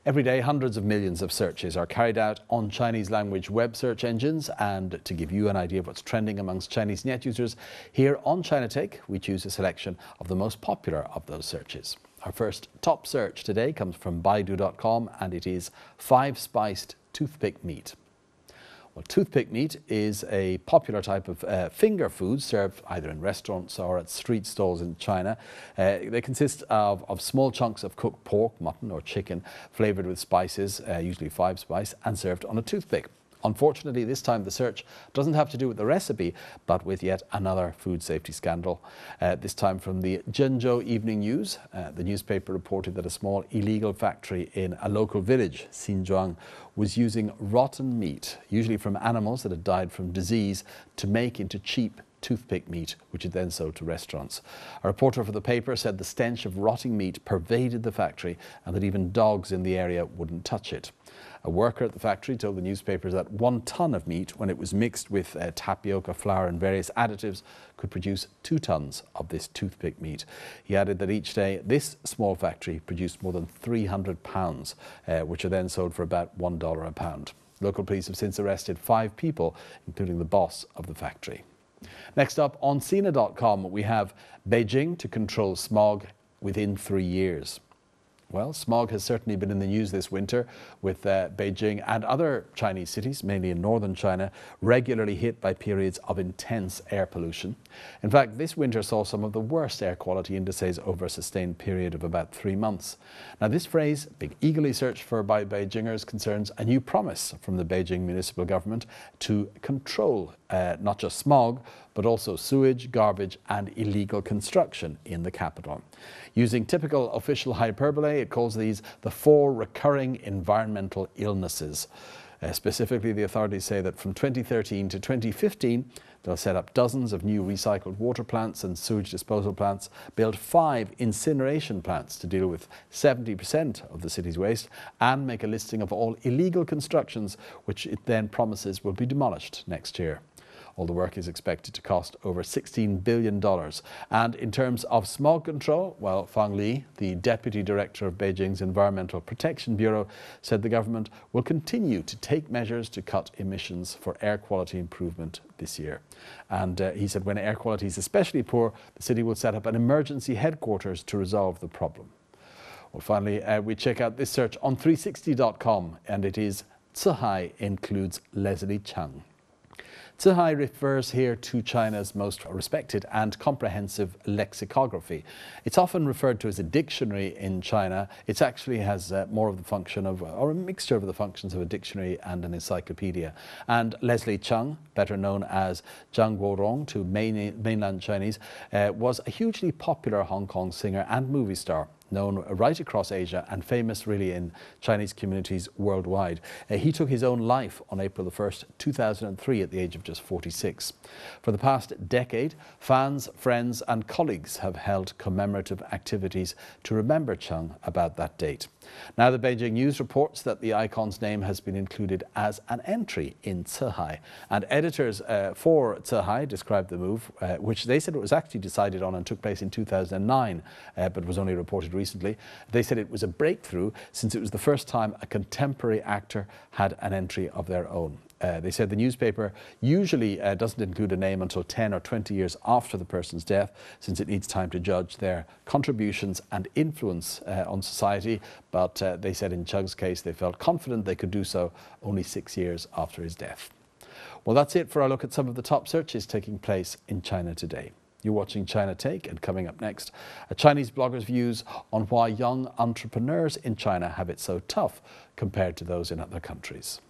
Every day, hundreds of millions of searches are carried out on Chinese language web search engines, and to give you an idea of what's trending amongst Chinese net users, here on China Take, we choose a selection of the most popular of those searches. Our first top search today comes from Baidu.com, and it is 5-spiced toothpick meat. Well, toothpick meat is a popular type of finger food served either in restaurants or at street stalls in China. They consist of small chunks of cooked pork, mutton or chicken flavoured with spices, usually 5-spice, and served on a toothpick. Unfortunately, this time the search doesn't have to do with the recipe, but with yet another food safety scandal. This time from the Zhengzhou Evening News. The newspaper reported that a small illegal factory in a local village, Xinzhuang, was using rotten meat, usually from animals that had died from disease, to make into cheap toothpick meat, which it then sold to restaurants. A reporter for the paper said the stench of rotting meat pervaded the factory and that even dogs in the area wouldn't touch it. A worker at the factory told the newspaper that 1 ton of meat, when it was mixed with tapioca flour and various additives, could produce 2 tons of this toothpick meat. He added that each day this small factory produced more than 300 pounds, which are then sold for about $1 a pound. Local police have since arrested 5 people, including the boss of the factory. Next up, on Sina.com, we have Beijing to control smog within 3 years. Well, smog has certainly been in the news this winter, with Beijing and other Chinese cities, mainly in northern China, regularly hit by periods of intense air pollution. In fact, this winter saw some of the worst air quality indices over a sustained period of about 3 months. Now, this phrase, being eagerly searched for by Beijingers, concerns a new promise from the Beijing municipal government to control not just smog, but also sewage, garbage and illegal construction in the capital. Using typical official hyperbole, it calls these the 4 recurring environmental illnesses. Specifically, the authorities say that from 2013 to 2015, they'll set up dozens of new recycled water plants and sewage disposal plants, build 5 incineration plants to deal with 70% of the city's waste, and make a listing of all illegal constructions, which it then promises will be demolished next year. All the work is expected to cost over $16 billion. And in terms of smog control, well, Fang Li, the deputy director of Beijing's Environmental Protection Bureau, said the government will continue to take measures to cut emissions for air quality improvement this year. And he said when air quality is especially poor, the city will set up an emergency headquarters to resolve the problem. Well, finally, we check out this search on 360.com, and it is Cihai includes Leslie Chang. Cihai refers here to China's most respected and comprehensive lexicography. It's often referred to as a dictionary in China. It actually has more of the function of, or a mixture of the functions of a dictionary and an encyclopedia. And Leslie Chang, better known as Zhang Guorong to mainland Chinese, was a hugely popular Hong Kong singer and movie star, known right across Asia and famous really in Chinese communities worldwide. He took his own life on April the 1st, 2003 at the age of just 46. For the past decade, fans, friends and colleagues have held commemorative activities to remember Chang about that date. Now the Beijing News reports that the icon's name has been included as an entry in Cihai, and editors for Cihai described the move, which they said it was actually decided on and took place in 2009, but was only reported recently. They said it was a breakthrough since it was the first time a contemporary actor had an entry of their own. They said the newspaper usually doesn't include a name until 10 or 20 years after the person's death, since it needs time to judge their contributions and influence on society. But they said in Chang's case, they felt confident they could do so only 6 years after his death. Well, that's it for our look at some of the top searches taking place in China today. You're watching China Take, and coming up next, a Chinese blogger's views on why young entrepreneurs in China have it so tough compared to those in other countries.